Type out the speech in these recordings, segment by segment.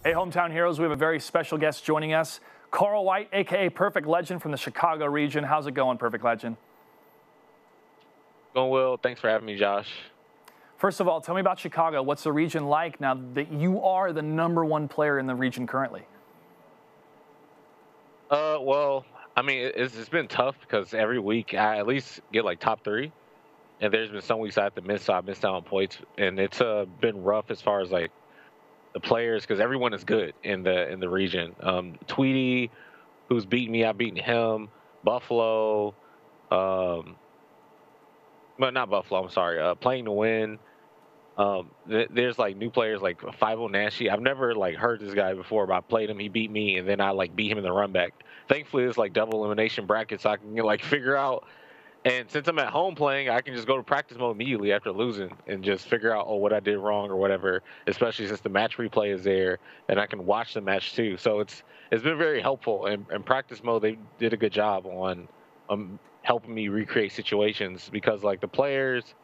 Hey, Hometown Heroes, we have a very special guest joining us. Carl White, a.k.a. Perfect Legend from the Chicago region. How's it going, Perfect Legend? Going well. Thanks for having me, Josh. First of all, tell me about Chicago. What's the region like now that you are the #1 player in the region currently? Well, I mean, it's been tough because every week I at least get like top 3. And there's been some weeks I have to miss, so I missed out on points. And it's been rough as far as like the players, because everyone is good in the region. Tweedy, who's beaten me, I've beaten him. Buffalo, well, not Buffalo. I'm sorry. Playing to win. There's like new players like 50 Nashi. I've never like heard this guy before, but I played him. He beat me, and then I like beat him in the run back. Thankfully, it's like double elimination bracket, so I can like figure out. And since I'm at home playing, I can just go to practice mode immediately after losing and just figure out, what I did wrong or whatever, especially since the match replay is there and I can watch the match too. So it's been very helpful. And in practice mode, they did a good job on helping me recreate situations because like the players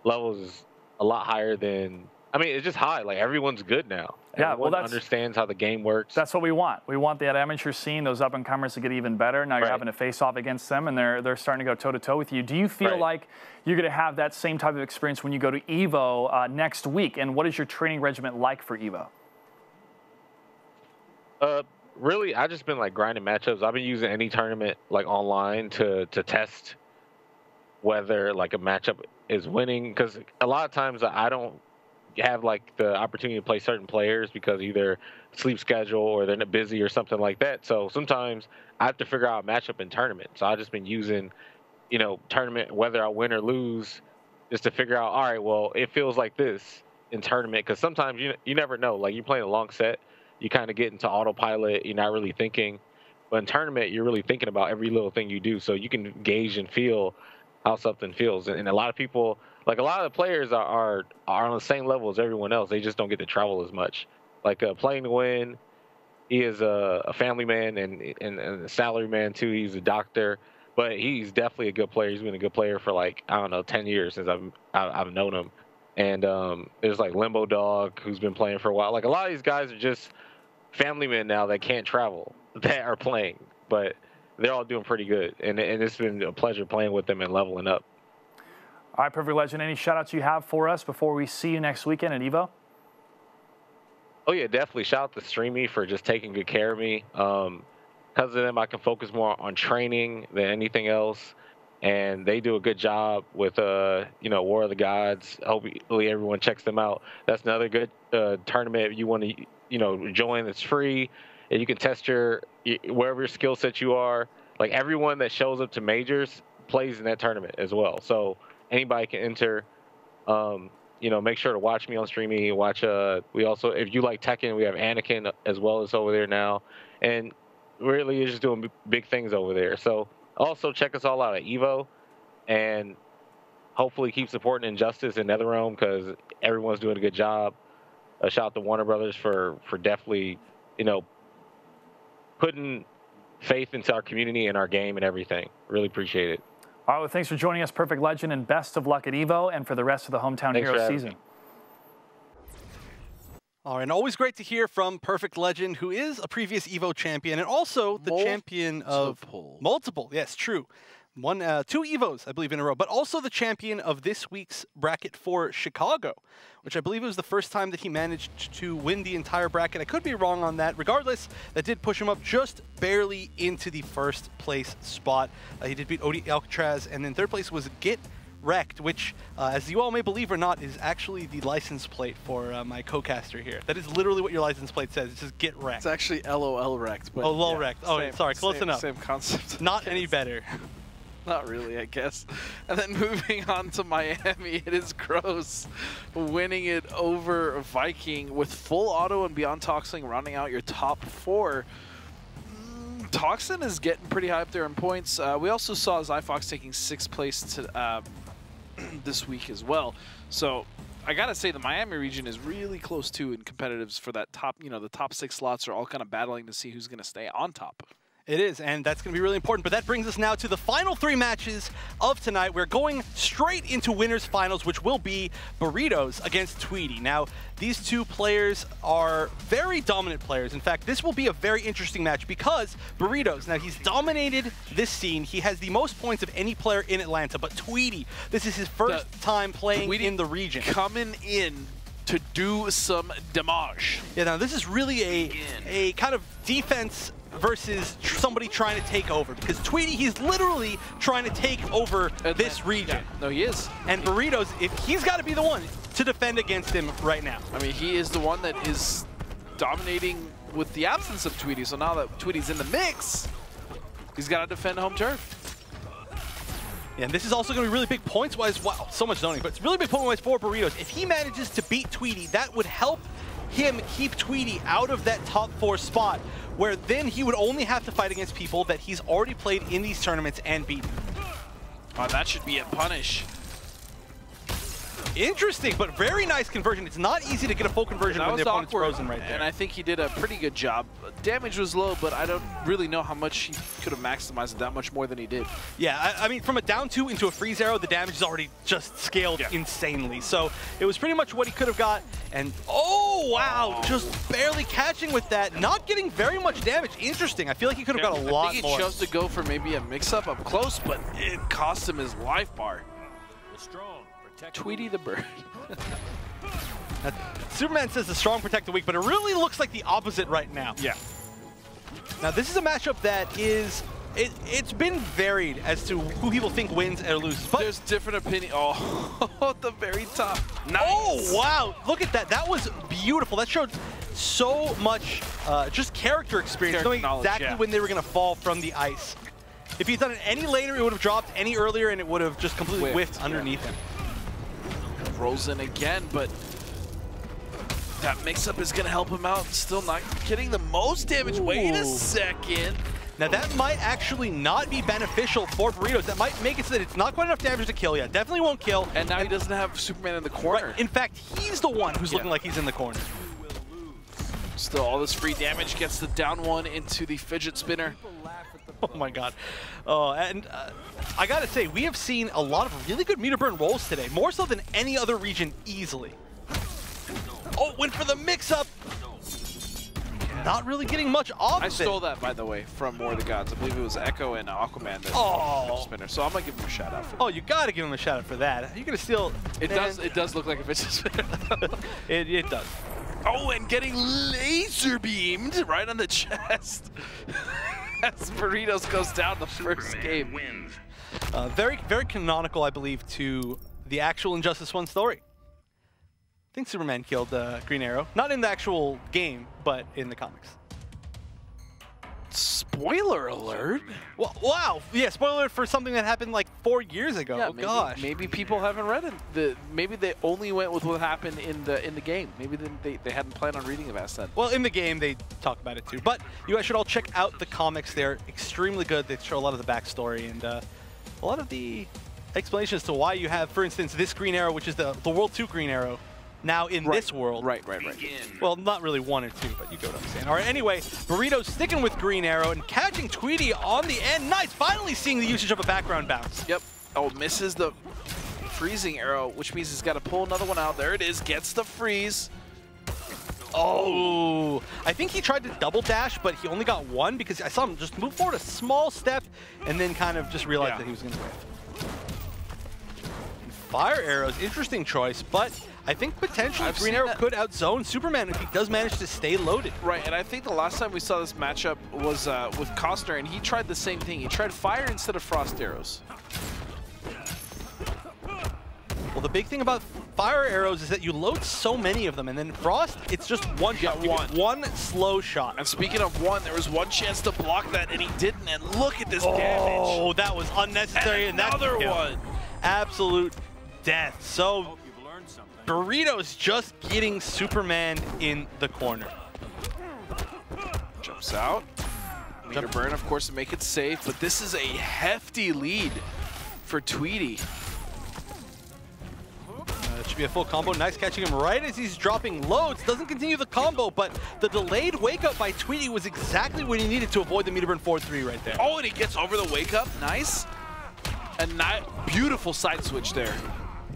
levels is a lot higher than, I mean, it's just high. Like everyone's good now. Yeah, Everyone well, understands how the game works. That's what we want. We want that amateur scene, those up-and-comers to get even better. Now you're having to face off against them, and they're starting to go toe-to-toe with you. Do you feel like you're going to have that same type of experience when you go to EVO next week? And what is your training regimen like for EVO? Really, I've just been like grinding matchups. I've been using any tournament like online to test whether like a matchup is winning, because a lot of times I don't have like the opportunity to play certain players because either sleep schedule or they're busy or something like that. So sometimes I have to figure out a matchup in tournament. So I've just been using, tournament, whether I win or lose, just to figure out, all right, well, it feels like this in tournament. Because sometimes you never know. Like you're playing a long set, you kind of get into autopilot. You're not really thinking. But in tournament, you're really thinking about every little thing you do. So you can gauge and feel how something feels. And a lot of people, like a lot of the players are on the same level as everyone else. They just don't get to travel as much. Like playing to win, he is a family man and a salary man too. He's a doctor, but he's definitely a good player. He's been a good player for like, I don't know, 10 years since I've known him. And there's like Limbo Dog, who's been playing for a while. Like a lot of these guys are just family men now that can't travel that are playing, but they're all doing pretty good. And it's been a pleasure playing with them and leveling up. All right, Perfect Legend, any shout-outs you have for us before we see you next weekend at EVO? Oh, yeah, definitely. Shout out to Streamy for just taking good care of me. Because of them, I can focus more on training than anything else. And they do a good job with, War of the Gods. Hopefully everyone checks them out. That's another good tournament you want to, join. It's free. And you can test wherever your skill set you are. Like everyone that shows up to majors plays in that tournament as well. So anybody can enter. Make sure to watch me on Streamy. Watch. We also, if you like Tekken, we have Anakin as well as over there now, and really is just doing big things over there. So also check us all out at EVO, and hopefully keep supporting Injustice and NetherRealm because everyone's doing a good job. Shout out to Warner Brothers for definitely, putting faith into our community and our game and everything. Really appreciate it. All right, well, thanks for joining us, Perfect Legend, and best of luck at EVO and for the rest of the Hometown Heroes season. All right, and always great to hear from Perfect Legend, who is a previous EVO champion and also the champion of multiple. Yes, true. 2 EVOs, I believe, in a row, but also the champion of this week's bracket for Chicago, which I believe was the first time that he managed to win the entire bracket. I could be wrong on that. Regardless, that did push him up just barely into the first place spot. He did beat Odie Alcatraz, and then third place was Get Wrecked, which, as you all may believe or not, is actually the license plate for my co-caster here. That is literally what your license plate says. It's just Get Wrecked. It's actually LOL Wrecked. But oh, LOL Wrecked. Oh, sorry, close enough. Same concept. Not any better. Not really, I guess. And then moving on to Miami, it is Gross winning it over Viking with full auto and Beyond Toxin rounding out your top 4. Toxin is getting pretty high up there in points. We also saw Zyfox taking 6th place to, this week as well. So I gotta say the Miami region is really close to in competitives for that top, the top 6 slots are all kind of battling to see who's gonna stay on top. It is, and that's going to be really important. But that brings us now to the final 3 matches of tonight. We're going straight into winners finals, which will be Burritos against Tweedy. Now, these 2 players are very dominant players. In fact, this will be a very interesting match because Burritos, now he's dominated this scene. He has the most points of any player in Atlanta, but Tweedy, this is his first time playing in the region. Coming in to do some damage. Yeah, now this is really a kind of defense versus somebody trying to take over, because Tweedy, he's literally trying to take over this region. Yeah. No, he is. And Burritos, he's got to be the one to defend against him right now. I mean, he is the one that is dominating with the absence of Tweedy. So now that Tweedy's in the mix, he's got to defend home turf. Yeah, and this is also going to be really big points-wise. Wow, so much zoning, but it's really big point-wise for Burritos. If he manages to beat Tweedy, that would help him keep Tweedy out of that top 4 spot, where then he would only have to fight against people that he's already played in these tournaments and beaten. Oh, that should be a punish. Interesting, but very nice conversion. It's not easy to get a full conversion when the opponent's frozen right there. And I think he did a pretty good job. Damage was low, but I don't really know how much he could have maximized it that much more than he did. Yeah, I mean, from a down 2 into a freeze arrow, the damage is already just scaled insanely. So it was pretty much what he could have got. And oh, wow, just barely catching with that, not getting very much damage. Interesting. I feel like he could have got a lot more. I think he chose to go for maybe a mix-up up close, but it cost him his life bar. Tweedy the bird. Superman says the strong protect the weak, but it really looks like the opposite right now. Yeah. Now this is a matchup that is, it's been varied as to who people think wins or loses. But there's different opinion. Oh, at the very top. Nice. Oh, wow. Look at that. That was beautiful. That showed so much just character experience, knowing exactly when they were going to fall from the ice. If he'd done it any later, it would have dropped any earlier, and it would have just completely whiffed underneath him. Rolls in again, but that mix-up is going to help him out. Still not getting the most damage. Ooh. Wait a second. Now that might actually not be beneficial for Burritos. That might make it so that it's not quite enough damage to kill yet. Definitely won't kill. And now he doesn't have Superman in the corner. Right. In fact, he's the one who's looking like he's in the corner. Still, all this free damage gets the down 1 into the fidget spinner. Oh my god. And I gotta say, we have seen a lot of really good meter burn rolls today, more so than any other region easily. Oh, went for the mix-up. Not really getting much off I stole that, by the way, from War of the Gods. I believe it was Echo and Aquaman that spinner. So I'm gonna give him a shout out for that. Oh, you gotta give him a shout out for that. You're gonna steal. It does look like a fidget spinner. it does. Oh, and getting laser beamed right on the chest. As Burritos goes down the first game. Wins. Very, very canonical, I believe, to the actual Injustice 1 story. I think Superman killed Green Arrow. Not in the actual game, but in the comics. Spoiler alert. Well, wow. Yeah, spoiler alert for something that happened like 4 years ago. Yeah, oh, gosh. Maybe people haven't read it. Maybe they only went with what happened in the game. Maybe they hadn't planned on reading it past then. Well, in the game, they talk about it too. But you guys should all check out the comics. They're extremely good. They show a lot of the backstory and a lot of the explanations to why you have, for instance, this Green Arrow, which is the World 2 Green Arrow, now in this world. Right. Well, not really 1 or 2, but you get what I'm saying. All right, anyway, Burritos sticking with Green Arrow and catching Tweedy on the end. Nice, finally seeing the usage of a background bounce. Yep. Oh, misses the freezing arrow, which means he's got to pull another one out. There it is, gets the freeze. Oh, I think he tried to double dash, but he only got 1 because I saw him just move forward a small step and then kind of just realized that he was going to whiff. Fire arrows, interesting choice, but I think potentially Green Arrow could outzone Superman if he does manage to stay loaded. Right, and I think the last time we saw this matchup was with Costner, and he tried the same thing. He tried fire instead of frost arrows. Well, the big thing about fire arrows is that you load so many of them, and then frost, it's just one shot. You get one slow shot. And speaking of one, there was one chance to block that, and he didn't. And look at this damage. Oh, that was unnecessary. And another one. Absolute death. So Burritos just getting Superman in the corner. Jumps out. Meter burn, of course, to make it safe, but this is a hefty lead for Tweedy. It should be a full combo. Nice catching him right as he's dropping loads. Doesn't continue the combo, but the delayed wake up by Tweedy was exactly what he needed to avoid the meter burn 4-3 right there. Oh, and he gets over the wake up. Nice. And beautiful side switch there.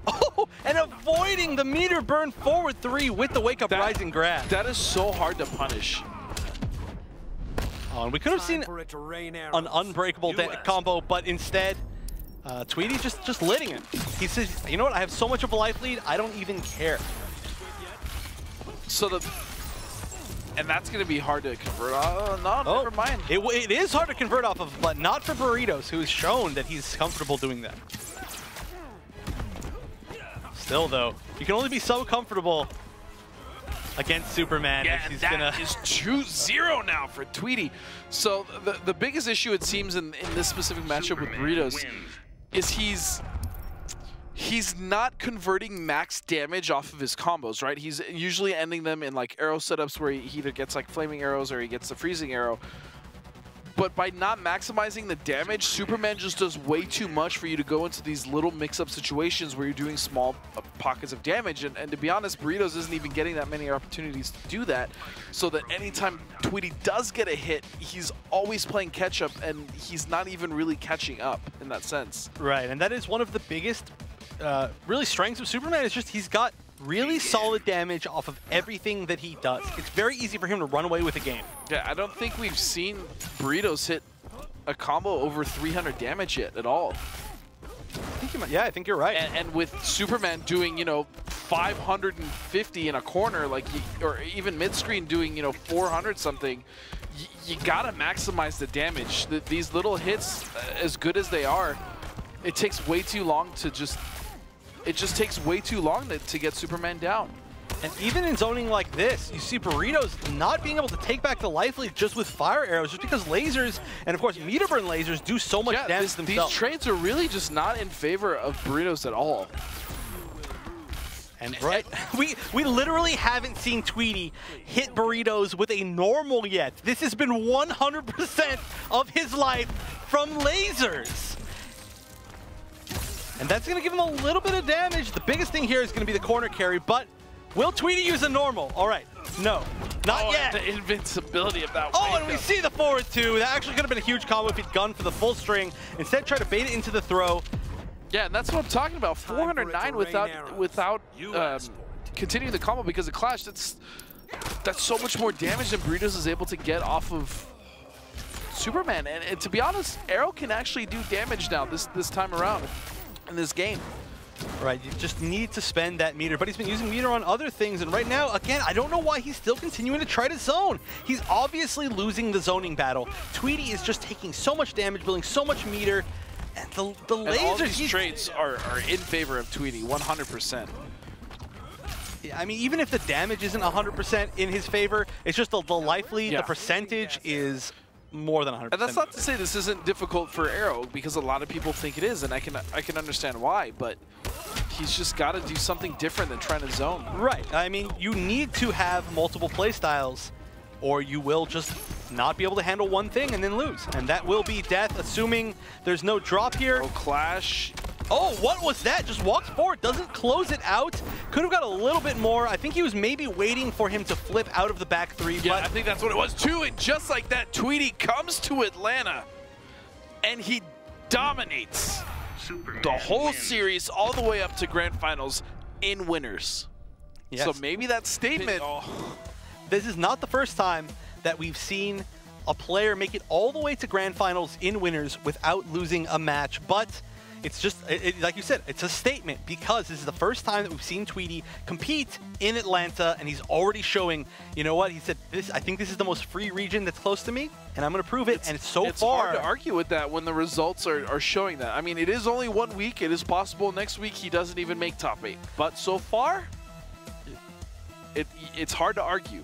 Oh, and avoiding the meter burn forward 3 with the wake up rising grab. That is so hard to punish. Oh, and we could have seen an unbreakable combo, but instead, Tweedy just litting it. He says, you know what, I have so much of a life lead, I don't even care. So and that's going to be hard to convert. Never mind. It is hard to convert off of, but not for Burritos, who's shown that he's comfortable doing that. Still, though, you can only be so comfortable against Superman. Yeah, and that is 2-0 now for Tweedy. So the biggest issue, it seems, in this specific matchup with Burritos is he's not converting max damage off of his combos, right? He's usually ending them in like arrow setups where he either gets like flaming arrows or he gets the freezing arrow. But by not maximizing the damage, Superman just does way too much for you to go into these little mix-up situations where you're doing small pockets of damage. And to be honest, Burritos isn't even getting that many opportunities to do that. So that anytime Tweedy does get a hit, he's always playing catch-up, and he's not even really catching up in that sense. Right, and that is one of the biggest really strengths of Superman, is just he's got really solid damage off of everything that he does. It's very easy for him to run away with a game. Yeah, I don't think we've seen Burritos hit a combo over 300 damage yet at all. I think you're right. And with Superman doing, 550 in a corner, like, or even mid-screen doing, 400 something, you gotta maximize the damage. These little hits, as good as they are, it takes way too long to just... It just takes way too long to get Superman down. And even in zoning like this, you see Burritos not being able to take back the life lead just with fire arrows, just because lasers, and of course meter burn lasers, do so much damage themselves. These trades are really just not in favor of Burritos at all. And we literally haven't seen Tweedy hit Burritos with a normal yet. This has been 100% of his life from lasers. And that's going to give him a little bit of damage. The biggest thing here is going to be the corner carry, but will Tweedy use a normal? All right, no, not yet. The invincibility of that and we see the forward 2. That actually could have been a huge combo if he'd gone for the full string. Instead, try to bait it into the throw. Yeah, and that's what I'm talking about. 409 without continuing the combo because of Clash. That's so much more damage than Burritos is able to get off of Superman. And to be honest, Arrow can actually do damage now this time around in this game. Right, you just need to spend that meter, but he's been using meter on other things, and right now, again, I don't know why he's still continuing to try to zone. He's obviously losing the zoning battle. Tweedy is just taking so much damage, building so much meter, and the lasers... And all these trades are in favor of Tweedy, 100%. Yeah, I mean, even if the damage isn't 100% in his favor, it's just the life lead, the percentage is more than 100%. And that's not to say this isn't difficult for Arrow, because a lot of people think it is, and I can understand why, but he's just got to do something different than trying to zone. Right. I mean, you need to have multiple playstyles, or you will just not be able to handle one thing and then lose. And that will be death, assuming there's no drop here. Oh, Clash. Oh, what was that? Just walks forward, doesn't close it out. Could have got a little bit more. I think he was maybe waiting for him to flip out of the back 3. Yeah, but I think that's what it was too. And just like that, Tweedy comes to Atlanta, and he dominates the whole series all the way up to Grand Finals in winners. Yes. So maybe that statement... This is not the first time that we've seen a player make it all the way to Grand Finals in winners without losing a match, but it's just, like you said, it's a statement because this is the first time that we've seen Tweedy compete in Atlanta, and he's already showing, you know what, he said, I think this is the most free region that's close to me, and I'm going to prove it, and so it's far... hard to argue with that when the results are showing that. I mean, it is only 1 week. It is possible next week he doesn't even make top 8. But so far, it's hard to argue.